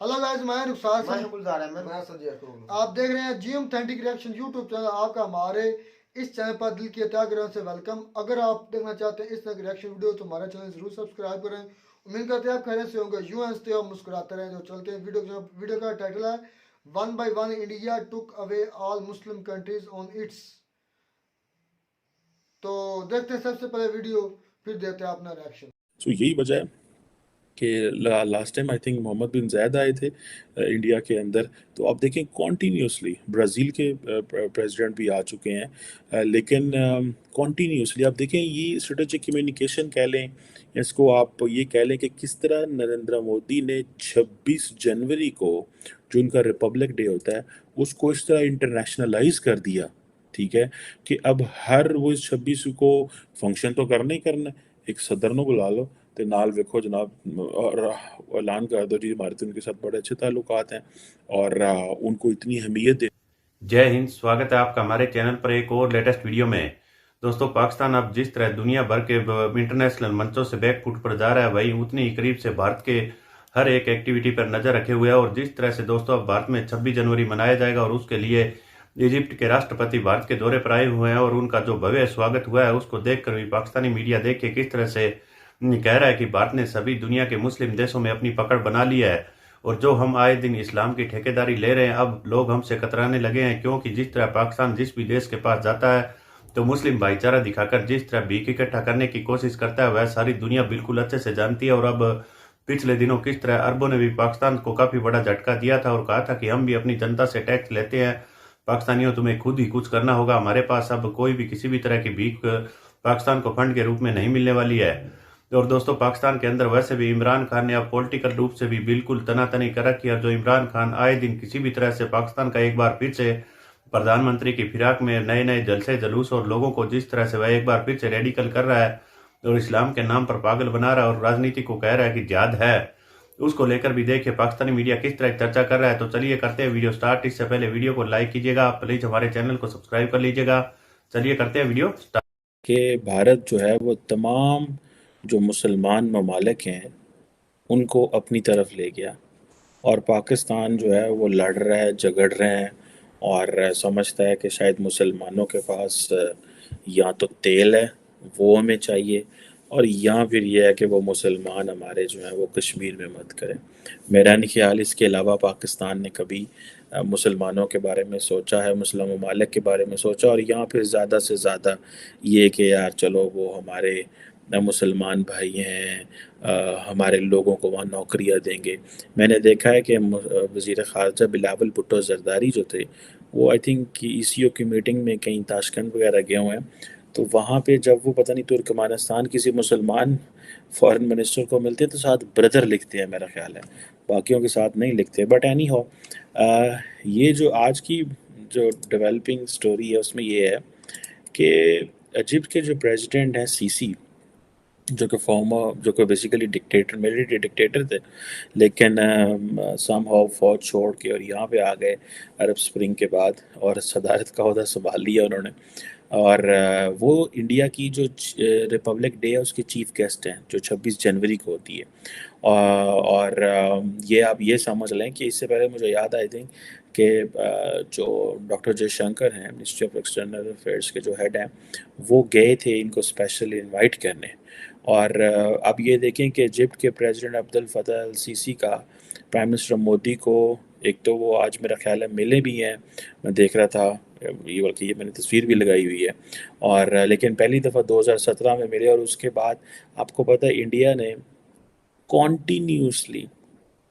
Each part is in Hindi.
हेलो गाइस, मैं रुखसार मैं सिंह। गुलजार अहमद। मैं सज्जद अख्तर। आप देख रहे हैं जियम ऑथेंटिक रिएक्शन यूट्यूब चैनल। आपका हमारे इस चैनल पर दिल की तहे से वेलकम। अगर आप देखना चाहते हैं इस तरह की रिएक्शन वीडियो तो हमारा चैनल जरूर सब्सक्राइब करें। उम्मीद करते हैं आप खैरियत से होंगे। यूं हंसते और मुस्कुराते रहें। तो चलते हैं वीडियो का टाइटल है one by one India took away all Muslim countries on it's. तो देखते हैं सबसे पहले वीडियो, फिर देते हैं अपना रिएक्शन। सो यही वजह है कि last time I think Mohammed bin Zayed आए थे इंडिया के अंदर। तो आप देखें कॉन्टीन्यूसली ब्राज़ील के प्रेसिडेंट भी आ चुके हैं, लेकिन कॉन्टीन्यूसली आप देखें ये स्ट्रेटेजिक कम्युनिकेशन कह लें या इसको आप ये कह लें कि किस तरह नरेंद्र मोदी ने 26 जनवरी को जो उनका रिपब्लिक डे होता है उसको इस तरह इंटरनेशनलाइज कर दिया। ठीक है कि अब हर वो 26 को फंक्शन तो करना ही करना है, एक सदर को बुला लो तो नाल वेखो जनाब और ऐलान कर दो जी हमारे तो उनके साथ बड़े अच्छे ताल्लुकात हैं और उनको इतनी अहमियत दे। जय हिंद। स्वागत है आपका हमारे चैनल पर एक और लेटेस्ट वीडियो में। दोस्तों, पाकिस्तान अब जिस तरह दुनिया भर के इंटरनेशनल मंचों से बैकफुट पर जा रहा है, वही उतनी ही करीब से भारत के हर एक एक्टिविटी पर नजर रखे हुए है। और जिस तरह से दोस्तों अब भारत में 26 जनवरी मनाया जाएगा और उसके लिए इजिप्ट के राष्ट्रपति भारत के दौरे पर आए हुए हैं और उनका जो भव्य स्वागत हुआ है उसको देखकर भी पाकिस्तानी मीडिया देखे किस तरह से कह रहा है कि भारत ने सभी दुनिया के मुस्लिम देशों में अपनी पकड़ बना लिया है। और जो हम आए दिन इस्लाम की ठेकेदारी ले रहे हैं, अब लोग हमसे कतराने लगे हैं, क्योंकि जिस तरह पाकिस्तान जिस भी देश के पास जाता है तो मुस्लिम भाईचारा दिखाकर जिस तरह भीख इकट्ठा करने की कोशिश करता है वह सारी दुनिया बिल्कुल अच्छे से जानती है। और अब पिछले दिनों किस तरह अरबों ने भी पाकिस्तान को काफी बड़ा झटका दिया था और कहा था कि हम भी अपनी जनता से टैक्स लेते हैं, पाकिस्तानियों तुम्हें खुद ही कुछ करना होगा, हमारे पास अब कोई भी किसी भी तरह की भीख पाकिस्तान को फंड के रूप में नहीं मिलने वाली है। और दोस्तों, पाकिस्तान के अंदर वैसे भी इमरान खान ने अब पॉलिटिकल रूप से भी बिल्कुल तनातनी कर रखी है। जो इमरान खान आए दिन किसी भी तरह से पाकिस्तान का एक बार फिर से प्रधानमंत्री की फिराक में नए नए जलसे जुलूस और लोगों को जिस तरह से वह एक बार फिर से रेडिकल कर रहा है और इस्लाम के नाम पर पागल बना रहा है और राजनीति को कह रहा है कि जिहाद है, उसको लेकर भी देखिए पाकिस्तानी मीडिया किस तरह चर्चा कर रहा है। तो चलिए करते हैं वीडियो स्टार्ट। इससे पहले वीडियो को लाइक कीजिएगा, प्लीज हमारे चैनल को सब्सक्राइब कर लीजिएगा। चलिए करते हैं वीडियो स्टार्ट। कि भारत जो है वो तमाम जो मुसलमान ममालिक हैं उनको अपनी तरफ ले गया और पाकिस्तान जो है वो लड़ रहा है, झगड़ रहे हैं और समझता है कि शायद मुसलमानों के पास या तो तेल है वो हमें चाहिए और या फिर यह है कि वो मुसलमान हमारे जो हैं वो कश्मीर में मत करें। मेरा नहीं ख्याल इसके अलावा पाकिस्तान ने कभी मुसलमानों के बारे में सोचा है, मुस्लिम ममालिक के बारे में सोचा और या फिर ज़्यादा से ज़्यादा ये कि यार चलो वो हमारे मुसलमान भाई हैं, हमारे लोगों को वहाँ नौकरियाँ देंगे। मैंने देखा है कि वज़ीर ख़ारजा बिलावल भुट्टो ज़रदारी जो थे वो आई थिंक कि ईसीओ की मीटिंग में कहीं ताशकंद वगैरह गए हुए हैं, तो वहाँ पे जब वो पता नहीं तुर्कमानिस्तान किसी मुसलमान फॉरेन मिनिस्टर को मिलते हैं तो साथ ब्रदर लिखते हैं मेरा ख्याल है, बाकियों के साथ नहीं लिखते। बट एनी हो, ये जो आज की जो डेवलपिंग स्टोरी है उसमें ये है कि इजिप्ट के जो प्रेसिडेंट हैं सीसी, जो कि फॉर्मर जो कि बेसिकली डिक्टेटर मिलिट्री डिक्टेटर थे, लेकिन सम हाउ फौज छोड़ के और यहाँ पे आ गए अरब स्प्रिंग के बाद और सदारत का ओहदा संभाल लिया उन्होंने। और वो इंडिया की जो रिपब्लिक डे है उसके चीफ गेस्ट हैं जो 26 जनवरी को होती है। और ये आप ये समझ लें कि इससे पहले मुझे याद आई थिंक कि जो डॉक्टर जयशंकर हैं मिनिस्ट्री ऑफ एक्सटर्नल अफेयर्स के जो हेड हैं वो गए थे इनको स्पेशली इनवाइट करने। और अब ये देखें कि इजिप्ट के प्रेसिडेंट अब्दुल फतह अल सीसी का प्राइम मिनिस्टर मोदी को एक तो वो आज मेरा ख्याल है मिले भी हैं, मैं देख रहा था, ये बल्कि ये मैंने तस्वीर भी लगाई हुई है। और लेकिन पहली दफ़ा 2017 में मिले और उसके बाद आपको पता है इंडिया ने कॉन्टीन्यूसली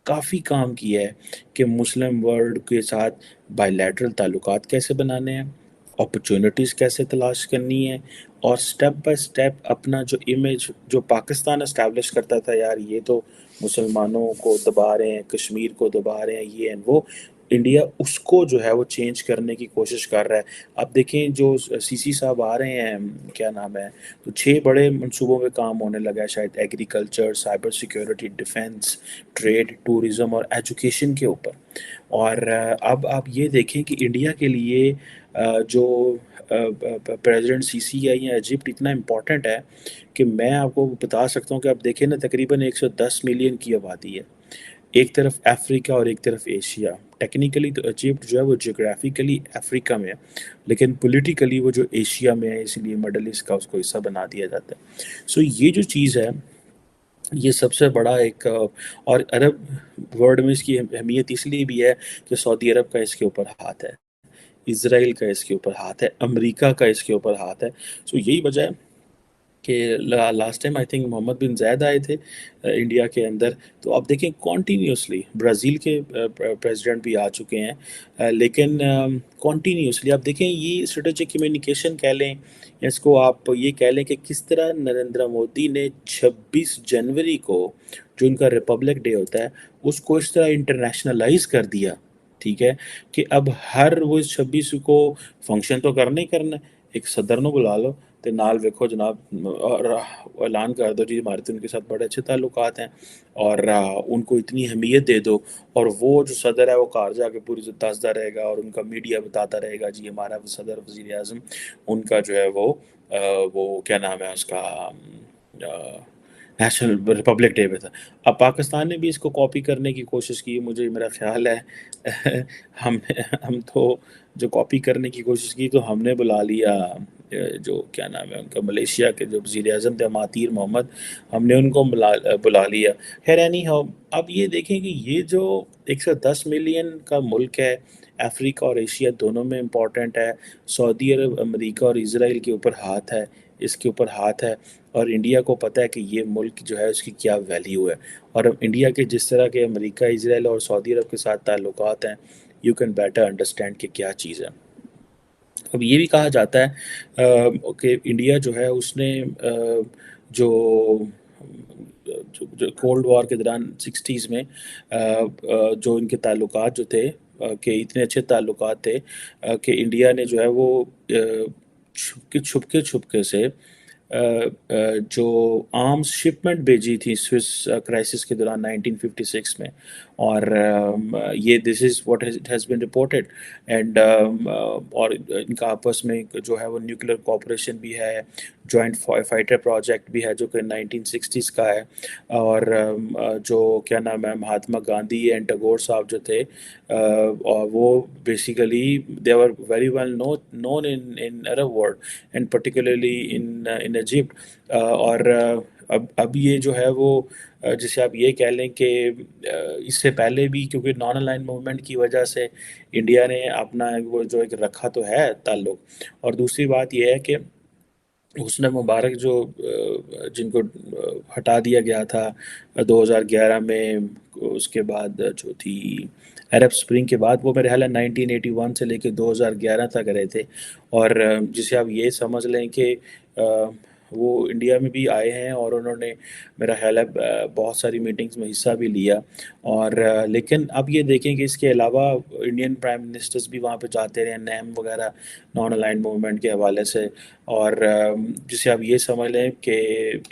काफ़ी काम किया है कि मुस्लिम वर्ल्ड के साथ बायलैटरल ताल्लुकात कैसे बनाने हैं, अपॉर्चुनिटीज़ कैसे तलाश करनी है और स्टेप बाय स्टेप अपना जो इमेज जो पाकिस्तान इस्टेब्लिश करता था, यार ये तो मुसलमानों को दबा रहे हैं, कश्मीर को दबा रहे हैं, ये एंड वो, इंडिया उसको जो है वो चेंज करने की कोशिश कर रहा है। अब देखें जो सीसी साहब आ रहे हैं, क्या नाम है, तो 6 बड़े मंसूबों पे काम होने लगा है, शायद agriculture, cyber security, defence, trade, tourism और एजुकेशन के ऊपर। और अब आप ये देखें कि इंडिया के लिए जो प्रेसिडेंट सीसी है या इजिप्ट इतना इम्पोर्टेंट है कि मैं आपको बता सकता हूँ कि आप देखें ना, तकरीबन 110 मिलियन की आबादी है। एक तरफ अफ्रीका और एक तरफ एशिया। टेक्निकली तो इजिप्ट जो है वो जियोग्राफिकली अफ्रीका में है, लेकिन पॉलिटिकली वो जो एशिया में है, इसलिए मिडल ईस्ट का उसको हिस्सा बना दिया जाता है। सो ये जो चीज़ है, ये सबसे बड़ा एक और अरब वर्ल्ड में इसकी अहमियत इसलिए भी है कि सऊदी अरब का इसके ऊपर हाथ है, इसराइल का इसके ऊपर हाथ है, अमेरिका का इसके ऊपर हाथ है। सो यही वजह है कि last time I think Mohammed bin Zayed आए थे इंडिया के अंदर, तो आप देखें कॉन्टीन्यूसली ब्राज़ील के प्रेसिडेंट भी आ चुके हैं, लेकिन कॉन्टीन्यूसली आप देखें ये स्ट्रेटेजिक कम्युनिकेशन कह लें, या इसको आप ये कह लें कि किस तरह नरेंद्र मोदी ने 26 जनवरी को जो उनका रिपब्लिक डे होता है उसको इस तरह इंटरनेशनलाइज कर दिया, ठीक है, कि अब हर वो 26 को फंक्शन तो करना ही करना है, एक सदर को बुला लो तो नाल वेखो जनाब और ऐलान कर दो जी हमारे तो उनके साथ बड़े अच्छे ताल्लुकात हैं, और उनको इतनी अहमियत दे दो, और वो जो सदर है वो कार जाके पूरी दसदा रहेगा और उनका मीडिया बताता रहेगा जी हमारा सदर वज़ीर आज़म उनका जो है वो क्या नाम है उसका नेशनल रिपब्लिक डे पे था। अब पाकिस्तान ने भी इसको कॉपी करने की कोशिश की, मुझे मेरा ख्याल है हम तो जो कॉपी करने की कोशिश की तो हमने बुला लिया जो क्या नाम है उनका मलेशिया के जो वज़ीर आज़म थे महातीर मोहम्मद, हमने उनको बुला लिया। खैर एनी हाउ, अब ये देखें कि ये जो 110 मिलियन का मुल्क है, अफ्रीका और एशिया दोनों में इम्पॉर्टेंट है, सऊदी अरब अमेरिका और इसराइल के ऊपर हाथ है, इसके ऊपर हाथ है, और इंडिया को पता है कि ये मुल्क जो है उसकी क्या वैल्यू है, और अब इंडिया के जिस तरह के अमेरिका इसराइल और सऊदी अरब के साथ ताल्लुकात हैं, यू कैन बेटर अंडरस्टैंड कि क्या चीज़ है। अब ये भी कहा जाता है कि इंडिया जो है उसने जो जो कोल्ड वॉर के दौरान 60s में जो इनके ताल्लुकात जो थे कि इतने अच्छे ताल्लुकात थे कि इंडिया ने जो है वो छुपके से जो आर्म्स शिपमेंट भेजी थी स्विस क्राइसिस के दौरान 1956 में, और ये this is what it has been reported, and और इनका आपस में जो है वो न्यूक्लियर कोऑपरेशन भी है, जॉइंट फाइटर प्रोजेक्ट भी है जो कि 1960s का है, और जो क्या नाम है महात्मा गांधी एंड टैगोर साहब जो थे और वो basically they were very well known in Arab world and particularly in Egypt, और अब ये जो है वो जिसे आप ये कह लें कि इससे पहले भी क्योंकि नॉन अलाइन मूवमेंट की वजह से इंडिया ने अपना वो जो एक रखा तो है ताल्लुक, और दूसरी बात ये है कि हुस्न मुबारक जो जिनको हटा दिया गया था 2011 में, उसके बाद जो थी अरब स्प्रिंग के बाद, वो मेरे ख्याल है 1981 से लेके 2011 तक रहे थे, और जिसे आप ये समझ लें कि वो इंडिया में भी आए हैं और उन्होंने मेरा ख्याल है बहुत सारी मीटिंग्स में हिस्सा भी लिया, और लेकिन अब ये देखें कि इसके अलावा इंडियन प्राइम मिनिस्टर्स भी वहाँ पे जाते रहे, नैम वगैरह नॉन अलाइंड मूवमेंट के हवाले से, और जिसे आप ये समझ लें कि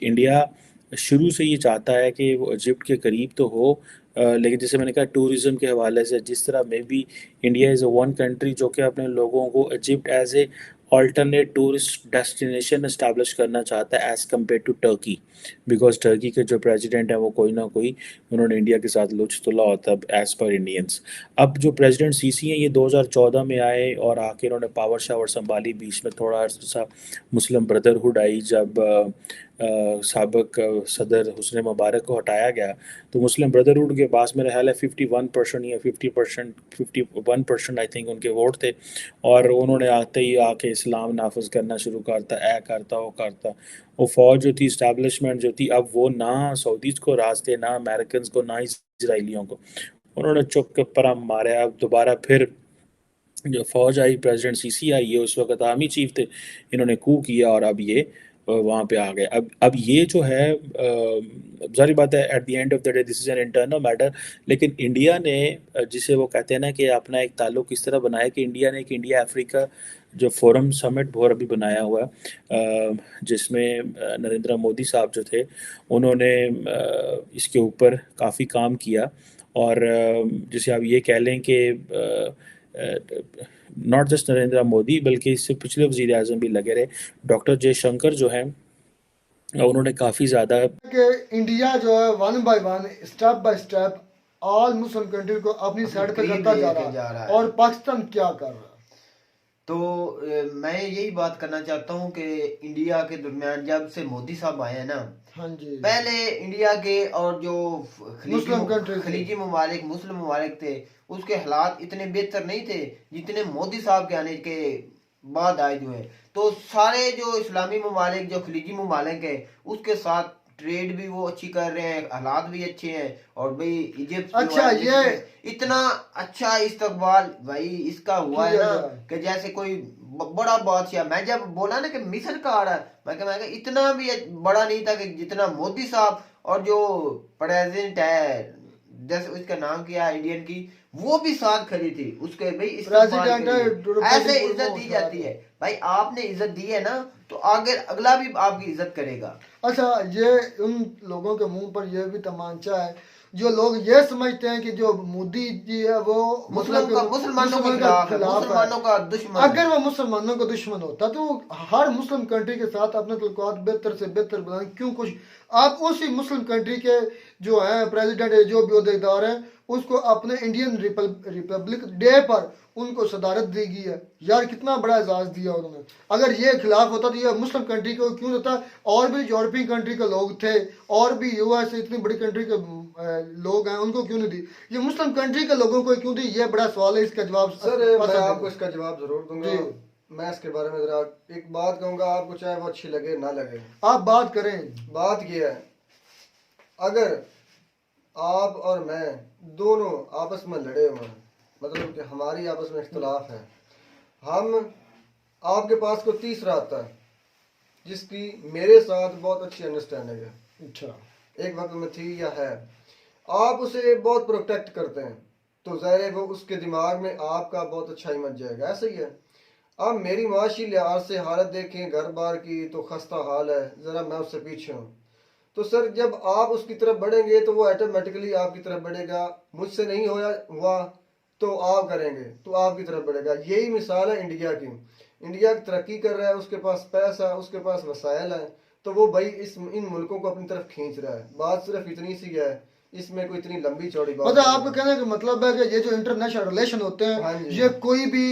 इंडिया शुरू से ये चाहता है कि वो इजिप्ट के करीब तो हो, लेकिन जैसे मैंने कहा टूरिज़म के हवाले से जिस तरह में भी India is a one country जो कि अपने लोगों को Egypt as a alternate tourist destination establish करना चाहता है as compared to Turkey, because Turkey के जो प्रेसिडेंट हैं वो कोई ना कोई उन्होंने इंडिया के साथ लुच तुला होता है एज़ पर इंडियंस। अब जो प्रेसिडेंट सीसी हैं ये 2014 में आए और आके उन्होंने पावर शावर संभाली, बीच में थोड़ा सा मुस्लिम ब्रदरहुड आई जब साबिक सदर हुस्न मुबारक को हटाया गया, तो मुस्लिम ब्रदरहुड के पास मेरा ख्याल है 51% या 50%, 51% आई थिंक उनके वोट थे, और उन्होंने आते ही आके इस्लाम नाफज करना शुरू करता, करता वो करता, वो फ़ौज जो थी इस्टेब्लिशमेंट जो थी, अब वो ना सऊदीज़ को रास्ते, ना अमेरिकन को, ना इसराइलियों को, उन्होंने चुप के परम मारे। अब दोबारा फिर जो फ़ौज आई, प्रेसिडेंट सीसी आई, ये उस वक्त आर्मी चीफ थे, इन्होंने कू किया और अब ये वहाँ पे आ गए। अब ये जो है ज़ाहिर बात है at the end of the day this is an internal matter, लेकिन इंडिया ने जिसे वो कहते हैं ना कि अपना एक ताल्लुक इस तरह बनाया कि इंडिया ने एक इंडिया अफ्रीका जो फोरम समिट बहुत अभी बनाया हुआ है, जिसमें नरेंद्र मोदी साहब जो थे उन्होंने इसके ऊपर काफ़ी काम किया, और जिसे आप ये कह लें कि नॉट जस्ट नरेंद्र मोदी बल्कि इससे पिछले वज़ीर आज़म भी लगे रहे, डॉक्टर जयशंकर जो हैं उन्होंने काफ़ी ज़्यादा कि इंडिया जो है one by one step by step all Muslim country को अपनी साइड पे करीब करता जा लेके जा रहा रहा है है। और पाकिस्तान क्या कर रहा है? तो मैं यही बात करना चाहता हूँ कि इंडिया के दरमियान जब से मोदी साहब आए हैं ना, हाँ जी, पहले इंडिया के और जो मुस्लिम कंट्री थे, खलीजी ममालिक मुस्लिम ममालिक थे, उसके हालात इतने बेहतर नहीं थे जितने मोदी साहब के आने के बाद आए जो है। तो सारे जो इस्लामी ममालिक जो खलीजी ममालिक है उसके साथ ट्रेड भी वो अच्छी कर रहे हैं, हालात भी अच्छे हैं। और भाई इजिप्ट जो अच्छा, है, ये इतना अच्छा इस्तकबाल भाई इसका हुआ है किया ना जाए। कि जैसे कोई बड़ा बादशाह। मैं जब बोला ना कि मिस्र का आ रहा है, मैं कहा इतना भी बड़ा नहीं था कि जितना मोदी साहब और जो प्रेसिडेंट है, जैसे उसका नाम क्या है इंडियन की, वो भी साथ खड़ी थी उसके भाई इस्तेमाल प्रेसिडेंट के है, लिए। द्रौपदी ऐसे मुर्मू इज्जत दी उठा जाती रहे। है भाई, आपने इज्जत दी है ना तो आगे अगला भी आपकी इज्जत करेगा। अच्छा, ये उन लोगों के मुंह पर यह भी तमाचा है जो लोग ये समझते हैं कि जो मोदी जी है वो मुसलमानों के खिलाफ है, मुसलमानों का दुश्मन है। अगर वो मुसलमानों का दुश्मन होता तो वो हर मुस्लिम कंट्री के साथ अपने तल्लुकात बेहतर से बेहतर बनाए। क्यों कुछ आप उसी मुस्लिम कंट्री के जो है प्रेसिडेंट है, जो भी अहदेदार हैं, उसको अपने इंडियन रिपब्लिक डे पर उनको सदारत दी गई है। यार कितना बड़ा एजाज दिया उन्होंने। अगर ये खिलाफ होता तो ये मुस्लिम कंट्री को क्यों देता? और भी यूरोपियन कंट्री के लोग थे और भी यूएस इतनी बड़ी कंट्री के लोग हैं, उनको क्यों नहीं दी? ये मुस्लिम कंट्री के लोगों को क्यों दी? ये बड़ा सवाल है, इसका जवाब सर मैं आपको इसका जवाब जरूर दूंगा। मैं इसके बारे में जरा एक बात कहूंगा, आपको चाहे वो अच्छी लगे ना लगे, आप बात करें। बात ये है, अगर आप और मैं दोनों आपस में लड़े हुए हैं, मतलब कि हमारी आपस में इख्तलाफ है, हम आपके पास कोई तीसरा आता है जिसकी मेरे साथ बहुत अच्छी अंडरस्टैंडिंग है, अच्छा, एक वक्त में थी या है, आप उसे बहुत प्रोटेक्ट करते हैं, तो ज़ाहिर है वो उसके दिमाग में आपका बहुत अच्छा इमेज जाएगा। ऐसा ही है। अब मेरी माशी लिहाज से हालत देखें घर बार की तो खस्ता हाल है, ज़रा मैं उससे पीछे हूँ। तो सर जब आप उसकी तरफ बढ़ेंगे तो वो ऑटोमेटिकली आपकी तरफ बढ़ेगा। मुझसे नहीं हुआ तो आप करेंगे तो आपकी तरफ बढ़ेगा। यही मिसाल है इंडिया की। इंडिया तरक्की कर रहा है, उसके पास पैसा, उसके पास वसाइल है, तो वो भाई इन मुल्कों को अपनी तरफ खींच रहा है। बात सिर्फ इतनी सी है, इसमें कोई इतनी लंबी चौड़ी बात मतलब आपका कहने का मतलब है कि ये जो इंटरनेशनल रिलेशन होते हाँ हैं जी। ये कोई भी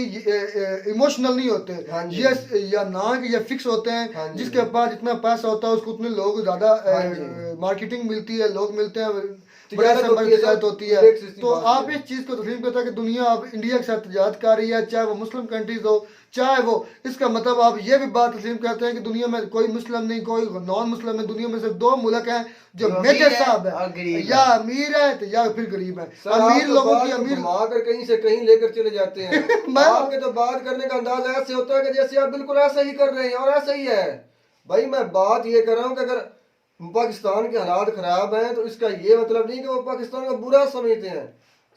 इमोशनल नहीं होते। हाँ जी। ये या ना कि ये फिक्स होते हैं। हाँ जी। जिसके पास जितना पैसा होता है उसको उतने लोग ज्यादा हाँ जी। मार्केटिंग मिलती है, लोग मिलते हैं, बड़े तिजारत से होती बड़ी है, तिजारत होती है। एक सीधी तो बात आप है। इस चीज को तस्लीम करता है कि दुनिया अब इंडिया के साथ तिजारत कर रही है, चाहे वो मुस्लिम कंट्रीज हो चाहे वो, इसका मतलब आप ये भी बात तस्लीम करते हैं कि दुनिया में कोई मुस्लिम नहीं, कोई नॉन मुस्लिम है, दुनिया में सिर्फ दो मुल्क हैं जो जो मेजर अमीर है साहब और है, गरीब या है। अमीर है तो या फिर गरीब है। सर, आप अमीर तो लोगों बात की को अमीर घुमा कर कहीं से कहीं लेकर चले जाते हैं। मैं- आपके तो बात करने का अंदाज ऐसे होता है कि जैसे आप बिल्कुल ऐसा ही कर रहे हैं और ऐसा ही है। भाई मैं बात ये कर रहा हूँ कि अगर पाकिस्तान के हालात खराब हैं तो इसका ये मतलब नहीं कि वो पाकिस्तान को बुरा समझते हैं।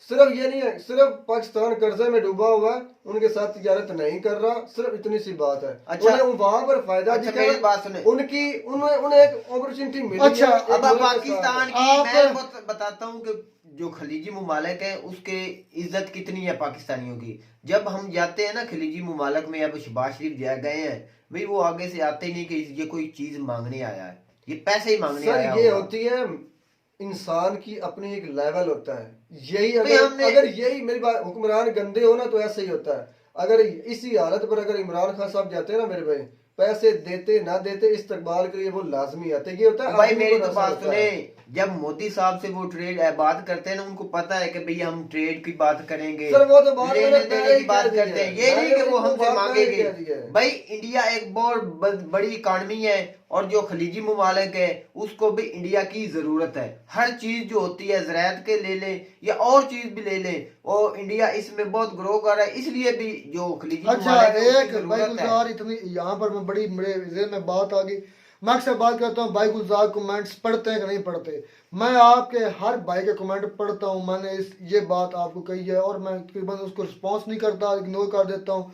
सिर्फ ये नहीं है, सिर्फ पाकिस्तान कर्जे में डूबा हुआ है, उनके साथ तिजारत नहीं कर रहा, सिर्फ इतनी सी बात है। अच्छा। उन्हें वहां पर फायदा अच्छा, दिखा है, मेरी बात सुने। उन्हें एक अपॉर्चुनिटी मिली है, अच्छा, एक अब मुल्क के पाकिस्तान साथ। की आप- मैं बताता हूँ कि जो खलीजी ममालिक है उसके इज्जत कितनी है पाकिस्तानियों की। जब हम जाते हैं ना खलीजी ममालिक में, अब शहबाज शरीफ जा गए हैं भाई, वो आगे से आते ही नहीं कि ये कोई चीज मांगने आया है, ये पैसे ही मांगने आया सर ये होगा। होती है इंसान की अपनी एक लेवल होता है। यही भाई अगर यही मेरी बात, हुक्मरान गंदे हो ना तो ऐसा ही होता है। अगर इसी हालत पर अगर इमरान खान साहब जाते हैं ना मेरे भाई, पैसे देते ना देते इस्तकबाल के लिए वो लाजमी आते। ये होता है भाई आदमी मेरी को तो ऐसा बात होता सुने, है। जब मोदी साहब से वो ट्रेड बात करते हैं ना, उनको पता है कि भैया हम ट्रेड की बात करेंगे, सर वो तो बात लेने मैंने देने पहले की ही बात कह दी करते है। हैं। ये नहीं कि वो मैंने हमसे बात पहले ही मांगेंगे। कह दी है। भाई इंडिया एक बहुत बड़ी इकानमी है और जो खलीजी ममालिक है उसको भी इंडिया की जरूरत है। हर चीज जो होती है ज़राअत के ले ले या और चीज भी ले ले, और इंडिया इसमें बहुत ग्रो कर रहा है, इसलिए भी जो खलीजी अच्छा, ममालिक है उसकी एक भाई जरूरत है। गुलजार इतनी यहाँ पर मैं बड़ी मेरे ज़हन में बात आ गई। मैं अक्सर बात करता हूँ भाई गुलजार कमेंट्स पढ़ते हैं कि नहीं पढ़ते। मैं आपके हर भाई के कमेंट पढ़ता हूँ, मैंने ये बात आपको कही है और मैं तकरीबन उसको रिस्पॉन्स नहीं करता, इग्नोर कर देता हूँ।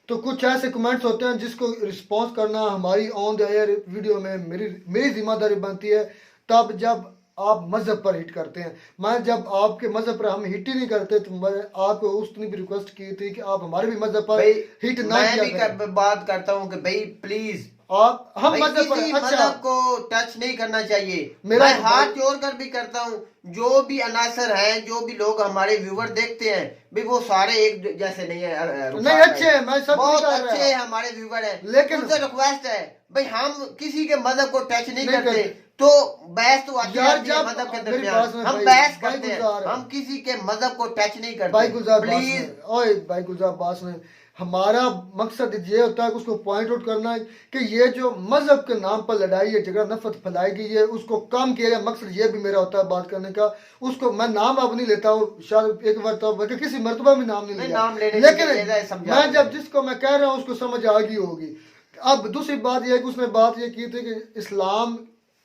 तो कुछ ऐसे कमेंट्स होते हैं जिसको रिस्पॉन्स करना हमारी ऑन द एयर वीडियो में मेरी जिम्मेदारी बनती है, तब जब आप मजहब पर हिट करते हैं। मैं जब आपके मजहब पर हम हिट ही नहीं करते तो मैं आपको उतनी भी रिक्वेस्ट की थी कि आप हमारे भी मजहब पर भाई हिट ना मैं किया भी करें। बात करता हूँ कि भाई प्लीज आप हम भाई मजहब किसी पर अच्छा मजहब को टच नहीं करना चाहिए। मेरा मैं हाथ जोड़ कर भी करता हूँ, जो भी अनासर हैं, जो भी लोग हमारे व्यूवर देखते हैं, भी वो सारे एक जैसे नहीं है। नहीं अच्छे हैं, मैं सब बहुत नहीं कर रहा। अच्छे हमारे व्यूवर हैं, लेकिन उनसे रिक्वेस्ट है भाई हम किसी के मजहब को टच नहीं नहीं करते। करते। तो बहस तो आती यार रहती है जब मजहब के मेरी बात दरमियान, सुनो हम भाई, बहस भाई करते हैं, गुलजार, हम किसी के मजहब को टच नहीं करते। भाई गुलजार बात प्लीज सुनो, ओए भाई गुलजार बात सुनो, हमारा मकसद ये होता है कि उसको पॉइंट आउट करना है कि ये जो मजहब के नाम पर लड़ाई है, झगड़ा, नफरत फैलाई गई है, उसको कम किया जाए। मकसद ये भी मेरा होता है बात करने का। उसको मैं नाम अब नहीं लेता हूँ, शायद एक बार तो किसी मर्तबा में नाम नहीं लिया, नाम लेने लेकिन मैं जब जिसको मैं कह रहा हूँ उसको समझ आ गई होगी। अब दूसरी बात यह है कि उसने बात ये की थी कि इस्लाम,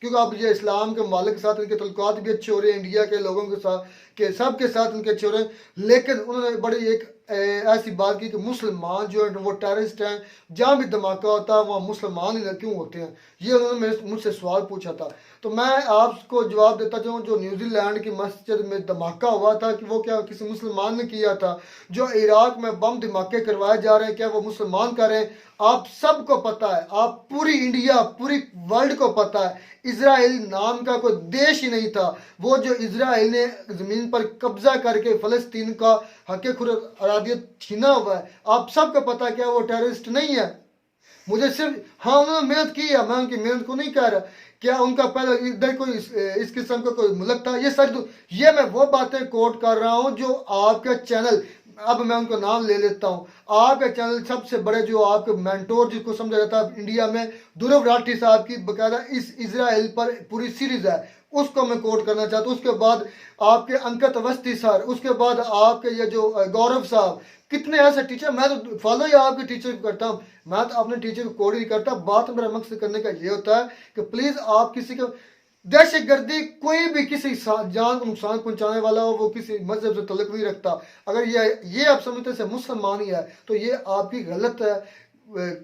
क्योंकि अब ये इस्लाम के मालिक के साथ इनके तल्लुकात भी अच्छे हो रहे हैं, इंडिया के लोगों के साथ के सब के साथ इनके अच्छे हो रहे हैं। लेकिन उन्होंने बड़ी एक ऐसी बात की कि मुसलमान जो है वो टेररिस्ट हैं, जहाँ भी धमाका होता है वहाँ मुसलमान ही क्यों होते हैं। ये उन्होंने मुझसे सवाल पूछा था, तो मैं आपको जवाब देता चाहूँ, जो न्यूजीलैंड की मस्जिद में धमाका हुआ था कि वो क्या किसी मुसलमान ने किया था? जो इराक में बम धमाके करवाए जा रहे हैं, क्या वो मुसलमान कर रहे हैं? आप सबको पता है, आप पूरी इंडिया, पूरी वर्ल्ड को पता है, इजराइल नाम का कोई देश ही नहीं था। वो जो इजराइल ने जमीन पर कब्जा करके फलस्तीन का हक खुरादियत छीना हुआ है, आप सबको पता है, क्या वो टेररिस्ट नहीं है? मुझे सिर्फ, हाँ उन्होंने मेहनत की है, मैं उनकी मेहनत को नहीं कह रहा, क्या उनका पहले इधर कोई इस किस्म का कोई मुल्क था? ये सर, ये मैं वो बातें कोट कर रहा हूँ जो आपका चैनल, अब मैं उनको नाम ले लेता हूँ, आपके चैनल सबसे बड़े जो आपके मेंटोर जिसको समझा जाता है इंडिया में, ध्रुव राठी साहब की बकायदा इस इजराइल पर पूरी सीरीज है, उसको मैं कोट करना चाहता हूँ। उसके बाद आपके अंकित अवस्थी सर, उसके बाद आपके ये जो गौरव साहब, कितने ऐसे टीचर, मैं तो फॉलो ही आपके टीचर को करता हूँ, मैं तो अपने टीचर को कोड ही नहीं करता। बात मेरा मकसद करने का ये होता है कि प्लीज आप किसी को दहशतगर्दी, कोई भी किसी जान को नुकसान पहुंचाने वाला हो, वो किसी मजहब से तल्लुक नहीं रखता। अगर ये आप समझते हैं मुसलमान ही है, तो ये आपकी गलत है,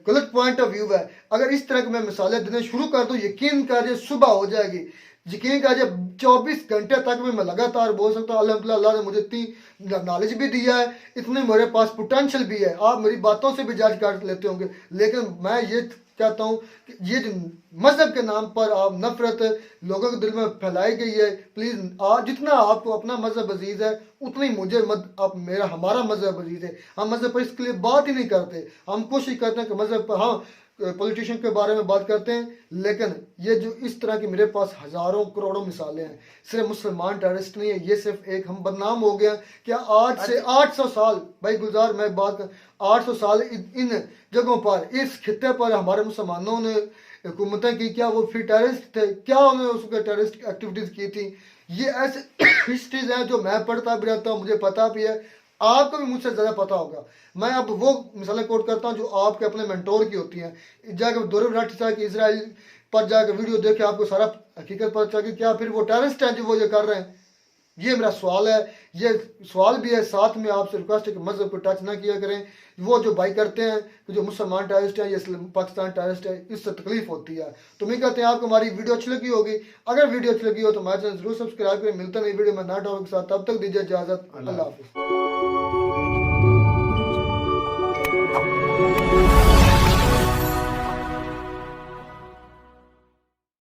गलत पॉइंट ऑफ व्यू है। अगर इस तरह की मैं मिसालें देने शुरू कर दूं, यकीन कीजिए सुबह हो जाएगी, यकीन कीजिए 24 घंटे तक भी मैं लगातार बोल सकता हूँ। अल्हम्दुलिल्लाह, अल्लाह ने मुझे इतनी नॉलेज भी दिया है, इतने मेरे पास पोटेंशियल भी है, आप मेरी बातों से भी जज कर लेते होंगे। लेकिन मैं ये कहता हूँ कि ये जो मजहब के नाम पर आप नफरत लोगों के दिल में फैलाई गई है, प्लीज जितना आपको अपना मजहब अजीज है, उतनी मुझे आप मेरा हमारा मजहब अजीज है। हम मजहब पर इसके लिए बात ही नहीं करते, हम कोशिश करते हैं कि मजहब पर, हाँ पॉलिटिशियन के बारे में बात करते हैं, लेकिन ये जो इस तरह की मेरे पास हजारों करोड़ों मिसालें हैं। सिर्फ मुसलमान टेररिस्ट नहीं है, ये सिर्फ एक हम बदनाम हो गया। क्या आज से 800 साल, भाई गुलजार मैं बात कर, 800 साल इन जगहों पर, इस खित्ते पर हमारे मुसलमानों ने हुकूमतें की, क्या वो फिर टेररिस्ट थे? क्या उन्होंने उसके टेररिस्ट एक्टिविटीज की थी? ये ऐसे हिस्ट्रीज हैं जो मैं पढ़ता भी रहता हूँ, मुझे पता भी है, आपको भी मुझसे ज़्यादा पता होगा। मैं अब वो मिसालें कोट करता हूँ जो आपके अपने मेंटोर की होती हैं। जाकर ध्रुव राठी साहब की इजराइल पर जाकर वीडियो देखे, आपको सारा हकीकत पता चल, क्या फिर वो टेररिस्ट हैं जो वो ये कर रहे हैं? ये मेरा सवाल है, ये सवाल भी है, साथ में आपसे रिक्वेस्ट है कि मजहब को टच ना किया करें। वो जो भाई करते हैं कि जो मुसलमान टेररिस्ट है, ये पाकिस्तान टेररिस्ट है, इससे तकलीफ होती है। तो मैं कहते हैं आपको हमारी वीडियो अच्छी लगी होगी, अगर वीडियो अच्छी लगी हो तो हमारे चैनल जरूर सब्सक्राइब करें। मिलता नहीं वीडियो में नया टॉपिक के साथ, तब तक दीजिए इजाजत, अल्लाह हाफिज़।